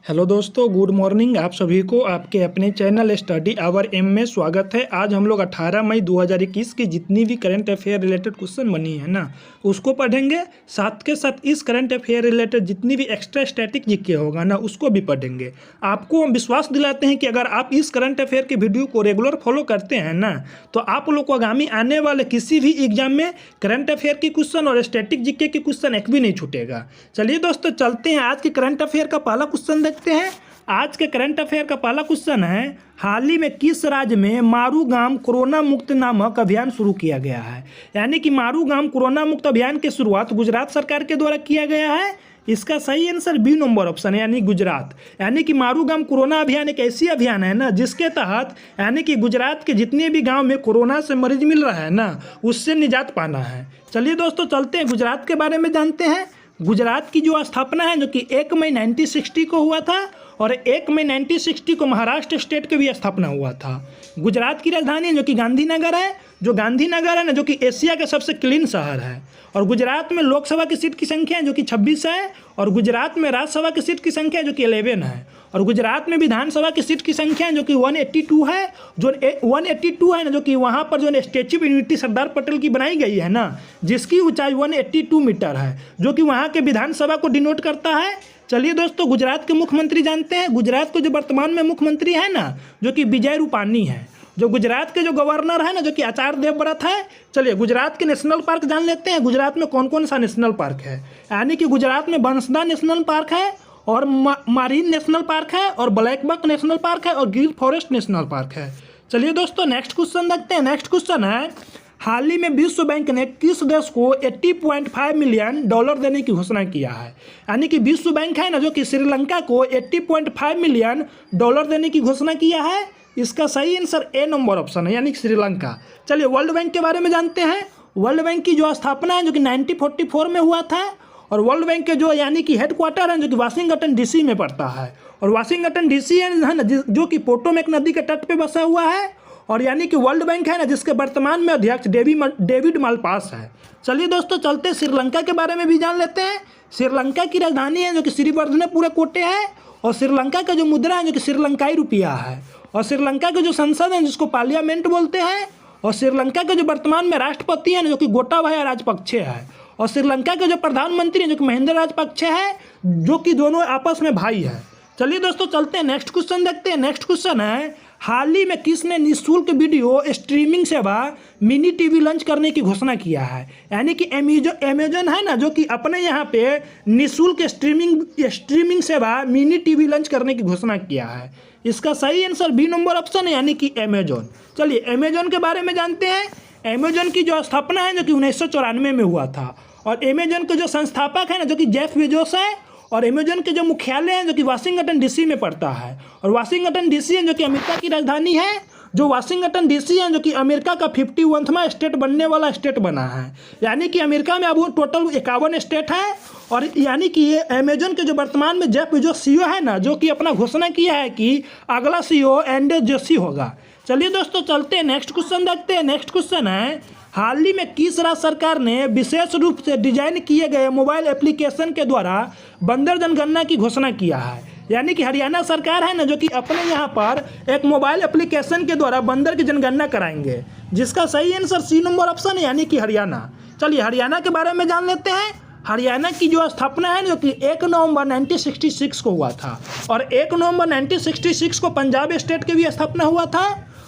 Hello दोस्तों, good morning. आप सभी को आपके अपने चैनल स्टडी आवर एम में स्वागत है। आज हम लोग 18 मई 2021 की जितनी भी करंट अफेयर रिलेटेड क्वेश्चन बनी है ना, उसको पढ़ेंगे। साथ के साथ इस करंट अफेयर रिलेटेड जितनी भी एक्स्ट्रा स्टैटिक जीके होगा ना, उसको भी पढ़ेंगे। आपको हम विश्वास दिलाते हैं कि अगर आप इस करंट अफेयर के वीडियो को रेगुलर फॉलो करते हैं ना, तो आप लोग को आगामी आने वाले किसी भी एग्जाम में करंट अफेयर की क्वेश्चन और स्टैटिक जीके के क्वेश्चन एक भी नहीं छूटेगा। चलिए दोस्तों, चलते हैं आज के करंट अफेयर का पहला क्वेश्चन देखते हैं। आज के करंट अफेयर का पहला क्वेश्चन है, हाल ही में किस राज्य में मारूगाम कोरोना मुक्त नामक अभियान शुरू किया गया है। यानी कि मारूगाम कोरोना मुक्त अभियान की शुरुआत गुजरात सरकार के द्वारा किया गया है। इसका सही आंसर बी नंबर ऑप्शन है, यानी गुजरात। यानी कि मारूगाम कोरोना अभियान एक ऐसी अभियान है ना, जिसके तहत यानी कि गुजरात के जितने भी गांव में कोरोना से मरीज मिल रहा है ना, उससे निजात पाना है। चलिए दोस्तों, चलते हैं गुजरात के बारे में जानते हैं। गुजरात की जो स्थापना है, जो कि 1 मई 1960 को हुआ था, और 1 मई 1960 को महाराष्ट्र स्टेट की भी स्थापना हुआ था। गुजरात की राजधानी जो कि गांधीनगर है, जो गांधीनगर है ना, जो कि एशिया का सबसे क्लीन शहर है। और गुजरात में लोकसभा की सीट की संख्या जो कि 26 है, और गुजरात में राज्यसभा की सीट की संख्या जो कि 11 है, और गुजरात में विधानसभा की सीट की संख्या जो कि 182 है। जो 182 है ना, जो कि वहाँ पर जो statue of unity Sardar Patel की बनाई गई है ना, जिसकी ऊंचाई 182 मीटर है, जो कि वहाँ के विधानसभा को डिनोट करता है। चलिए दोस्तों, गुजरात के मुख्यमंत्री जानते हैं। गुजरात के जो वर्तमान में मुख्यमंत्री है ना, जो कि विजय रूपानी है। जो गुजरात के जो गवर्नर है ना, जो कि आचार्य देवव्रत है। चलिए गुजरात के नेशनल पार्क जान लेते हैं। गुजरात में कौन कौन सा नेशनल पार्क है। यानी कि गुजरात में बंसदा नेशनल पार्क है, और मारीन नेशनल पार्क है, और ब्लैकबक नेशनल पार्क है, और गिर फॉरेस्ट नेशनल पार्क है। चलिए दोस्तों, नेक्स्ट क्वेश्चन देखते हैं। नेक्स्ट क्वेश्चन है, हाल ही में विश्व बैंक ने किस देश को $80.5 मिलियन देने की घोषणा किया है। यानी कि विश्व बैंक है ना, जो कि श्रीलंका को $80.5 मिलियन देने की घोषणा किया है। इसका सही आंसर ए नंबर ऑप्शन है, यानी कि श्रीलंका। चलिए वर्ल्ड बैंक के बारे में जानते हैं। वर्ल्ड बैंक की जो स्थापना है, जो कि 1944 में हुआ था, और वर्ल्ड बैंक के जो यानी कि हेडक्वार्टर है, जो कि वाशिंगटन डीसी में पड़ता है। और वाशिंगटन डीसी है ना, जो कि पोटोमेक नदी के तट पे बसा हुआ है। और यानी कि वर्ल्ड बैंक है ना, जिसके वर्तमान में अध्यक्ष डेविड मालपास है। चलिए दोस्तों, चलते श्रीलंका के बारे में भी जान लेते हैं। श्रीलंका की राजधानी है जो कि श्रीवर्धनपुर कोटे है, और श्रीलंका का जो मुद्रा है जो कि श्रीलंकाई रुपया है। और श्रीलंका के जो संसद है जिसको पार्लियामेंट बोलते हैं। और श्रीलंका के जो वर्तमान में राष्ट्रपति है जो कि गोटाबाया राजपक्षे है। और श्रीलंका के जो प्रधानमंत्री है जो कि महिंद्रा राजपक्षे है, जो कि दोनों आपस में भाई है। चलिए दोस्तों, चलते हैं नेक्स्ट क्वेश्चन देखते हैं। नेक्स्ट क्वेश्चन है, हाल ही में किसने निःशुल्क वीडियो स्ट्रीमिंग सेवा मिनी टीवी लॉन्च करने की घोषणा किया है। यानी कि अमेजन है ना, जो कि अपने यहाँ पे निःशुल्क स्ट्रीमिंग सेवा मिनी टीवी लॉन्च करने की घोषणा किया है। इसका सही आंसर बी नंबर ऑप्शन है, यानी कि अमेजन। चलिए अमेजन के बारे में जानते हैं। अमेजन की जो स्थापना है जो कि 1994 में हुआ था, और अमेजन के जो संस्थापक है ना, जो कि जेफ बेजोस है। और अमेजन के जो मुख्यालय है जो कि वाशिंगटन डीसी में पड़ता है। और वाशिंगटन डीसी है जो कि अमेरिका की राजधानी है। जो वाशिंगटन डीसी है जो कि अमेरिका का 51वां स्टेट बनने वाला स्टेट बना है। यानी कि अमेरिका में अब टोटल 51 स्टेट है। और यानी कि ये अमेजन के जो वर्तमान में जेफ बेजोस सीईओ है ना, जो कि अपना घोषणा किया है कि अगला सीईओ एंडी जोशी होगा। चलिए दोस्तों, चलते हैं नेक्स्ट क्वेश्चन देखते हैं। नेक्स्ट क्वेश्चन है, हाल ही में किस राज्य सरकार ने विशेष रूप से डिजाइन किए गए मोबाइल एप्लीकेशन के द्वारा बंदर जनगणना की घोषणा किया है। यानी कि हरियाणा सरकार है ना, जो कि अपने यहाँ पर एक मोबाइल एप्लीकेशन के द्वारा बंदर की जनगणना कराएंगे, जिसका सही आंसर सी नंबर ऑप्शन है, यानी कि हरियाणा। चलिए हरियाणा के बारे में जान लेते हैं। हरियाणा की जो स्थापना है जो कि 1 नवंबर 1966 को हुआ था, और 1 नवंबर 1966 को पंजाब स्टेट की भी स्थापना हुआ था।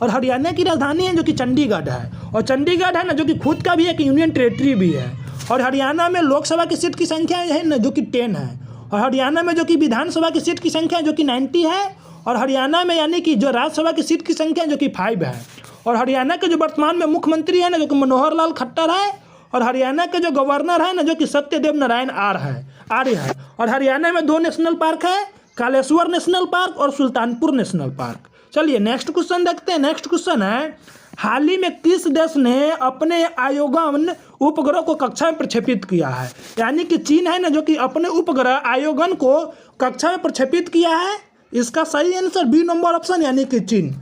और हरियाणा की राजधानी है जो कि चंडीगढ़ है, और चंडीगढ़ है ना, जो कि खुद का भी एक यूनियन टेरिटरी भी है। और हरियाणा में लोकसभा की सीट की संख्या है ना, जो कि 10 है। और हरियाणा में जो कि विधानसभा की सीट की संख्या जो कि 90 है। और हरियाणा में यानी कि जो राज्यसभा की सीट की संख्या जो कि 5 है। और हरियाणा के जो वर्तमान में मुख्यमंत्री है ना, जो कि मनोहर लाल खट्टर है। और हरियाणा के जो गवर्नर है ना, जो कि सत्यदेव नारायण आर्य है। और हरियाणा में 2 नेशनल पार्क है, कालेश्वर नेशनल पार्क और सुल्तानपुर नेशनल पार्क। चलिए नेक्स्ट क्वेश्चन देखते हैं। नेक्स्ट क्वेश्चन है, हाल ही में किस देश ने अपने आयोगन उपग्रह को कक्षा में प्रक्षेपित किया है। यानी कि चीन है ना, जो कि अपने उपग्रह आयोगन को कक्षा में प्रक्षेपित किया है। इसका सही आंसर बी नंबर ऑप्शन, यानी कि चीन।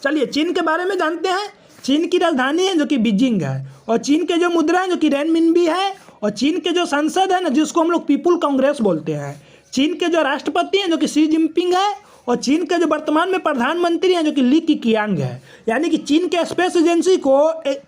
चलिए चीन के बारे में जानते हैं। चीन की राजधानी है जो कि बीजिंग है, और चीन के जो मुद्रा है जो कि रेनमिनबी है, और चीन के जो संसद है ना, जिसको हम लोग पीपुल कांग्रेस बोलते हैं, चीन के जो राष्ट्रपति हैं जो कि शी जिनपिंग है, और चीन के जो वर्तमान में प्रधानमंत्री हैं जो कि ली केकियांग है। यानी कि चीन के स्पेस एजेंसी को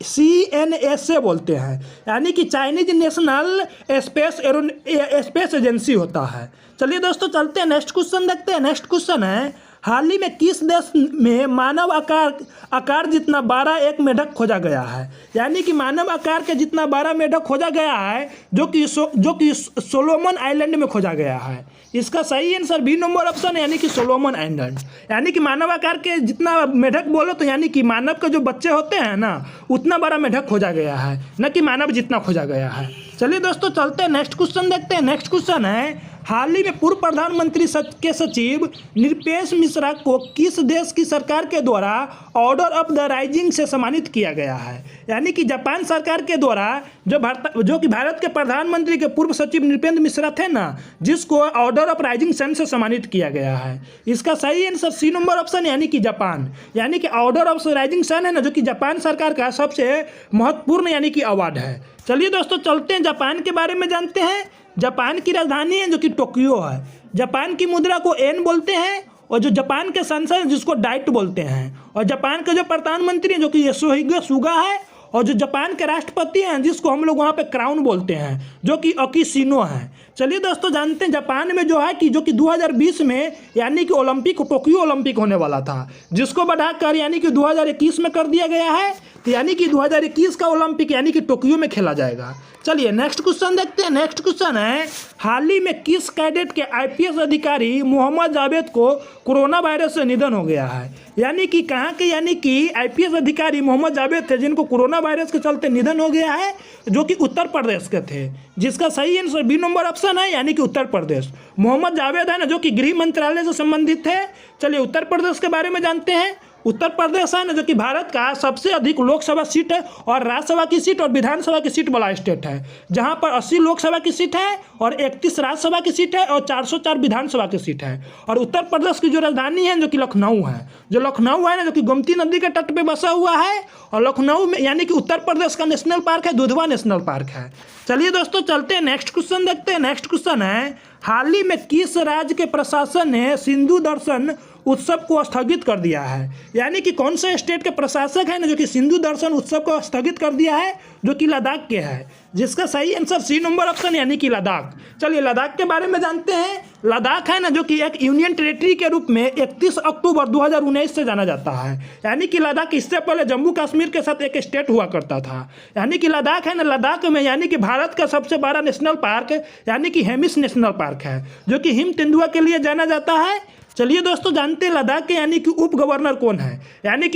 CNSA बोलते हैं, यानी कि चाइनीज नेशनल स्पेस एजेंसी होता है। चलिए दोस्तों चलते हैं नेक्स्ट क्वेश्चन देखते हैं। नेक्स्ट क्वेश्चन है, हाल ही में किस देश में मानव आकार जितना बड़ा एक मेढक खोजा गया है? यानी कि मानव आकार के जितना बड़ा मेढक खोजा गया है जो कि सोलोमन आइलैंड में खोजा गया है। इसका सही आंसर बी नंबर ऑप्शन है, यानी कि सोलोमन आइलैंड। यानी कि मानव आकार के जितना मेढक बोलो तो यानी कि मानव के जो बच्चे होते हैं ना उतना बड़ा मेढक खोजा गया है, न कि मानव जितना खोजा गया है। चलिए दोस्तों चलते हैं नेक्स्ट क्वेश्चन देखते हैं। नेक्स्ट क्वेश्चन है, हाल ही में पूर्व प्रधानमंत्री के सचिव नृपेश मिश्रा को किस देश की सरकार के द्वारा ऑर्डर ऑफ द राइजिंग से सम्मानित किया गया है? यानी कि जापान सरकार के द्वारा जो कि भारत के प्रधानमंत्री के पूर्व सचिव नृपेंद्र मिश्रा थे ना, जिसको ऑर्डर ऑफ राइजिंग सन से सम्मानित किया गया है। इसका सही आंसर सी नंबर ऑप्शन यानी कि जापान। यानी कि ऑर्डर ऑफ राइजिंग सन है ना जो कि जापान सरकार का सबसे महत्वपूर्ण यानी कि अवार्ड है। चलिए दोस्तों चलते हैं जापान के बारे में जानते हैं। जापान की राजधानी है जो कि टोक्यो है। जापान की मुद्रा को एन बोलते हैं, और जो जापान के संसद है जिसको डाइट बोलते हैं, और जापान के जो प्रधानमंत्री हैं जो कि योशिहिदे सुगा है, और जो जापान के राष्ट्रपति हैं जिसको हम लोग वहाँ पे क्राउन बोलते हैं जो कि अकिशिनो है। चलिए दोस्तों जानते हैं जापान में जो है कि जो कि 2020 में यानी कि टोक्यो ओलंपिक होने वाला था, जिसको बढ़ाकर यानी कि 2021 में कर दिया गया है। तो यानी कि 2021 का ओलंपिक यानी कि टोक्यो में खेला जाएगा। चलिए नेक्स्ट क्वेश्चन देखते हैं। नेक्स्ट क्वेश्चन है, हाल ही में किस कैडेट के IPS अधिकारी मोहम्मद जावेद को कोरोना वायरस से निधन हो गया है? यानी कि कहाँ के यानी कि IPS अधिकारी मोहम्मद जावेद थे जिनको कोरोना वायरस के चलते निधन हो गया है, जो कि उत्तर प्रदेश के थे। जिसका सही आंसर बी नंबर ऑप्शन है, यानी कि उत्तर प्रदेश। मोहम्मद जावेद है ना जो कि गृह मंत्रालय से संबंधित थे। चलिए उत्तर प्रदेश के बारे में जानते हैं। उत्तर प्रदेश है ना जो कि भारत का सबसे अधिक लोकसभा सीट है और राज्यसभा की सीट और विधानसभा की सीट वाला स्टेट है, जहां पर 80 लोकसभा की सीट है और 31 राज्यसभा की सीट है और 404 विधानसभा की सीट है। और उत्तर प्रदेश की जो राजधानी है जो कि लखनऊ है। जो लखनऊ है ना जो कि गोमती नदी के तट पे बसा हुआ है, और लखनऊ में यानी कि उत्तर प्रदेश का नेशनल पार्क है दुधवा नेशनल पार्क है। चलिए दोस्तों चलते हैं नेक्स्ट क्वेश्चन देखते हैं। नेक्स्ट क्वेश्चन है, हाल ही में किस राज्य के प्रशासन ने सिंधु दर्शन उत्सव को स्थगित कर दिया है? यानी कि कौन से स्टेट के प्रशासक है ना जो कि सिंधु दर्शन उत्सव को स्थगित कर दिया है, जो कि लद्दाख के है। जिसका सही आंसर सी नंबर ऑप्शन यानी कि लद्दाख। चलिए लद्दाख के बारे में जानते हैं। लद्दाख है ना जो कि एक यूनियन टेरिटरी के रूप में 31 अक्टूबर 2019 से जाना जाता है। यानी कि लद्दाख इससे पहले जम्मू कश्मीर के साथ एक स्टेट हुआ करता था। यानी कि लद्दाख है ना, लद्दाख में यानी कि भारत का सबसे बड़ा नेशनल पार्क यानी कि हेमिस नेशनल पार्क है, जो कि हिम तेंदुआ के लिए जाना जाता है। चलिए दोस्तों जानते हैं लद्दाख के यानी कि उप गवर्नर कौन है? यानी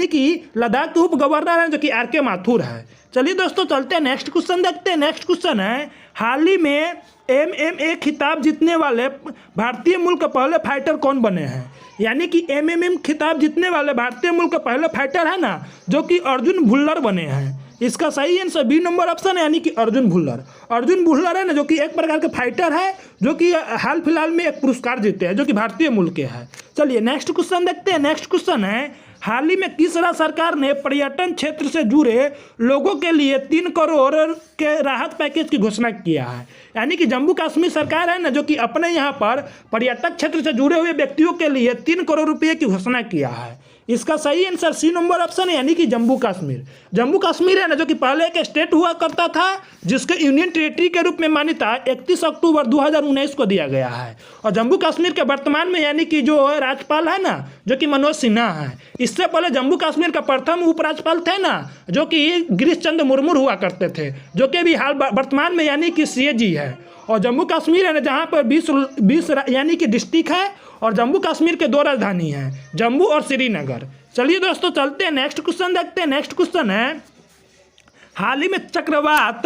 कि लद्दाख के उप गवर्नर हैं जो कि RK माथुर है। चलिए दोस्तों चलते हैं नेक्स्ट क्वेश्चन देखते हैं। नेक्स्ट क्वेश्चन है, हाल ही में MMA खिताब जीतने वाले भारतीय मूल के पहले फाइटर कौन बने हैं? यानी कि MMA खिताब जीतने वाले भारतीय मूल के पहले फाइटर है ना जो कि अर्जुन भुल्लर बने हैं। इसका सही आंसर बी नंबर ऑप्शन है, यानी कि अर्जुन भुल्लर। अर्जुन भुल्लर है ना जो कि एक प्रकार के फाइटर है जो कि हाल फिलहाल में एक पुरस्कार जीते हैं जो कि भारतीय मूल के हैं। चलिए नेक्स्ट क्वेश्चन देखते हैं। नेक्स्ट क्वेश्चन है, हाल ही में किस राज्य सरकार ने पर्यटन क्षेत्र से जुड़े लोगों के लिए 3 करोड़ के राहत पैकेज की घोषणा किया है? यानी कि जम्मू कश्मीर सरकार है ना जो कि अपने यहाँ पर पर्यटक क्षेत्र से जुड़े हुए व्यक्तियों के लिए 3 करोड़ रुपये की घोषणा किया है। इसका सही आंसर सी नंबर ऑप्शन है, यानी कि जम्मू कश्मीर। जम्मू कश्मीर है ना जो कि पहले एक स्टेट हुआ करता था जिसके यूनियन टेरिटरी के रूप में मान्यता 31 अक्टूबर 2019 को दिया गया है। और जम्मू कश्मीर के वर्तमान में यानी कि जो राज्यपाल है ना जो कि मनोज सिन्हा है। इससे पहले जम्मू कश्मीर का प्रथम उपराज्यपाल थे ना जो कि गिरीश चंद्र मुर्मू हुआ करते थे, जो कि अभी हाल वर्तमान में यानी कि CAG है। और जम्मू कश्मीर है ना जहाँ पर 20 यानी कि डिस्ट्रिक्ट है, और जम्मू कश्मीर के 2 राजधानी हैं, जम्मू और श्रीनगर। चलिए दोस्तों चलते हैं नेक्स्ट क्वेश्चन देखते हैं। नेक्स्ट क्वेश्चन है, हाल ही में चक्रवात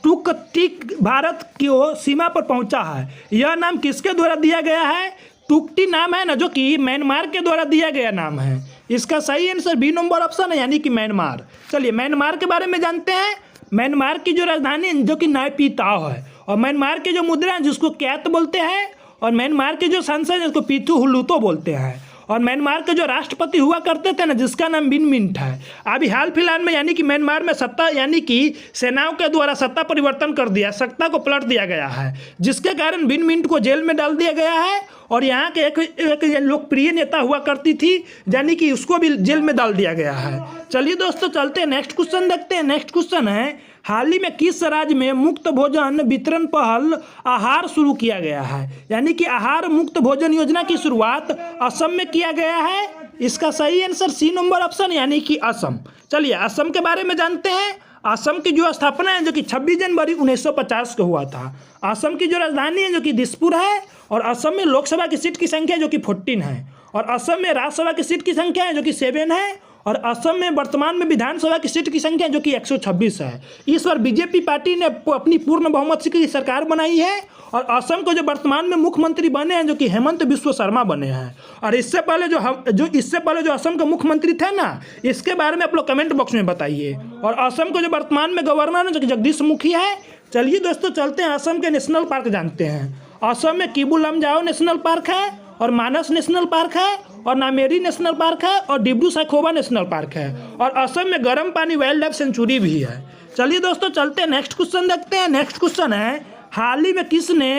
टुकटिक भारत की सीमा पर पहुंचा है। यह नाम किसके द्वारा दिया गया है? टुकटी नाम है ना जो कि म्यांमार के द्वारा दिया गया नाम है। इसका सही आंसर बी नंबर ऑप्शन है, यानी कि म्यांमार। चलिए म्यांमार के बारे में जानते हैं। म्यांमार की जो राजधानी जो कि नायपीताओ है, और म्यांमार की जो मुद्रा है जिसको कैत बोलते हैं, और म्यांमार के जो संसद है उसको पीथू हुलूतो बोलते हैं। और म्यांमार के जो राष्ट्रपति हुआ करते थे ना, जिसका नाम विन मिंट है, अभी हाल फिलहाल में यानी कि म्यांमार में सत्ता यानी कि सेनाओं के द्वारा सत्ता परिवर्तन कर दिया, सत्ता को पलट दिया गया है, जिसके कारण विन मिंट को जेल में डाल दिया गया है। और यहाँ के एक लोकप्रिय नेता हुआ करती थी, यानी कि उसको भी जेल में डाल दिया गया है। चलिए दोस्तों चलते हैं नेक्स्ट क्वेश्चन देखते हैं। नेक्स्ट क्वेश्चन है, हाल ही में किस राज्य में मुक्त भोजन वितरण पहल आहार शुरू किया गया है? यानी कि आहार मुक्त भोजन योजना की शुरुआत असम में किया गया है। इसका सही आंसर सी नंबर ऑप्शन यानी कि असम। चलिए असम के बारे में जानते हैं। असम की जो स्थापना है जो कि 26 जनवरी 1950 को हुआ था। असम की जो राजधानी है जो कि दिसपुर है। और असम में लोकसभा की सीट की संख्या जो कि 14 है। और असम में राज्यसभा की सीट की संख्या है जो कि 7 है। और असम में वर्तमान में विधानसभा की सीट की संख्या जो कि 126 है। इस बार बीजेपी पार्टी ने अपनी पूर्ण बहुमत से की सरकार बनाई है। और असम को जो वर्तमान में मुख्यमंत्री बने हैं जो कि हेमंत बिस्व शर्मा बने हैं। और इससे पहले जो असम के मुख्यमंत्री थे ना, इसके बारे में आप लोग कमेंट बॉक्स में बताइए। और असम को जो वर्तमान में गवर्नर है जो कि जगदीश मुखी है। चलिए दोस्तों चलते हैं असम के नेशनल पार्क जानते हैं। असम में किबू लमजाओ नेशनल पार्क है, और मानस नेशनल पार्क है, और नामेरी नेशनल पार्क है, और डिब्रू सैखोवा नेशनल पार्क है। और असम में गर्म पानी वाइल्ड लाइफ सेंचुरी भी है। चलिए दोस्तों चलते हैं नेक्स्ट क्वेश्चन देखते हैं। नेक्स्ट क्वेश्चन है, हाल ही में किसने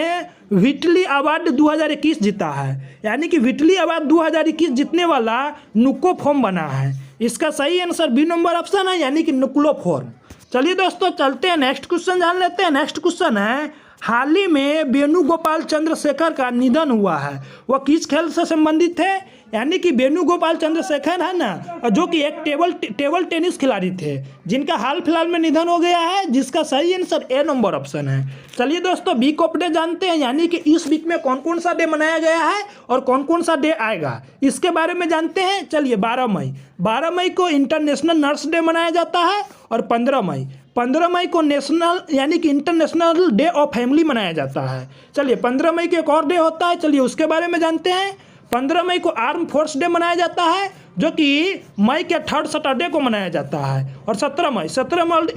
व्हिटली अवार्ड 2021 जीता है? यानी कि व्हिटली अवार्ड 2021 जीतने वाला नुक्लोफोर्म बना है। इसका सही आंसर बी नंबर ऑप्शन है यानी कि नुक्लोफोर्म। चलिए दोस्तों चलते हैं नेक्स्ट क्वेश्चन जान लेते हैं। नेक्स्ट क्वेश्चन है, हाल ही में वेणुगोपाल चंद्रशेखर का निधन हुआ है, वह किस खेल से संबंधित थे? यानी कि वेणुगोपाल चंद्रशेखर है ना, जो कि एक टेबल टेनिस खिलाड़ी थे, जिनका हाल फिलहाल में निधन हो गया है, जिसका सही आंसर ए नंबर ऑप्शन है। चलिए दोस्तों वीक ऑफ डे जानते हैं, यानी कि इस वीक में कौन कौन सा डे मनाया गया है और कौन कौन सा डे आएगा, इसके बारे में जानते हैं। चलिए 12 मई को इंटरनेशनल नर्स डे मनाया जाता है। और 15 मई को नेशनल यानी कि इंटरनेशनल डे ऑफ फैमिली मनाया जाता है। चलिए 15 मई को एक और डे होता है, चलिए उसके बारे में जानते हैं। 15 मई को आर्म फोर्स डे मनाया जाता है, जो कि मई के 3rd सैटरडे को मनाया जाता है। और 17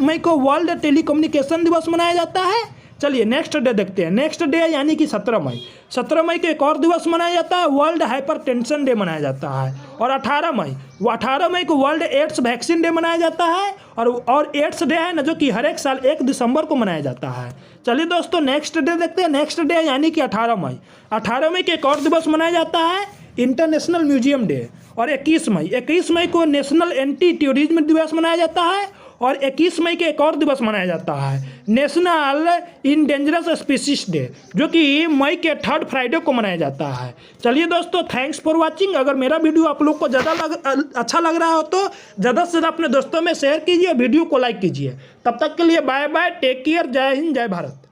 मई को वर्ल्ड टेलीकम्युनिकेशन दिवस मनाया जाता है। चलिए नेक्स्ट डे देखते हैं। नेक्स्ट डे यानी कि 17 मई को एक और दिवस मनाया जाता है, वर्ल्ड हाइपरटेंशन डे मनाया जाता है। और 18 मई को वर्ल्ड एड्स वैक्सीन डे मनाया जाता है। और एड्स डे है ना, जो कि हर एक साल 1 दिसंबर को मनाया जाता है। चलिए दोस्तों नेक्स्ट डे देखते हैं। नेक्स्ट डे यानी कि 18 मई के एक और दिवस मनाया जाता है, इंटरनेशनल म्यूजियम डे। और 21 मई को नेशनल एंटी टेररिज्म दिवस मनाया जाता है। और 21 मई के एक और दिवस मनाया जाता है, नेशनल इंडेंजरस स्पीसीज डे, जो कि मई के 3rd फ्राइडे को मनाया जाता है। चलिए दोस्तों थैंक्स फॉर वाचिंग। अगर मेरा वीडियो आप लोग को अच्छा लग रहा हो तो ज़्यादा से ज़्यादा अपने दोस्तों में शेयर कीजिए, वीडियो को लाइक कीजिए। तब तक के लिए बाय बाय, टेक केयर, जय हिंद, जय भारत।